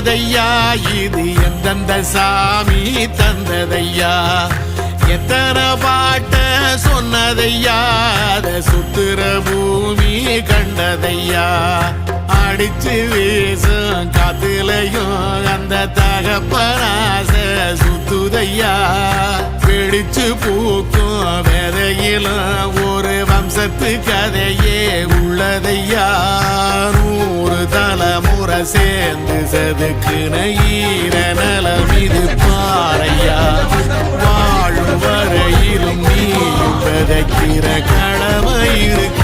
வந்ததையா இது எந்தெந்த சாமி தந்ததையா எத்தனை பாட்ட சொன்னதையா அத சுத்துற பூமி கண்டதையா அடிச்சு வீசும் காத்துலையும் அந்த தகப்பனாச சுத்துதையா பிடிச்சு பூக்கும் விதையிலும் ஒரு வம்சத்து கதையே உள்ளதையா 100 தலைமுறை சேர்ந்து செதுக்குன ஈர நலம் இது பாறையா வாழும் வரையிலும் நீ விதைக்கிற கடமை இருக்கு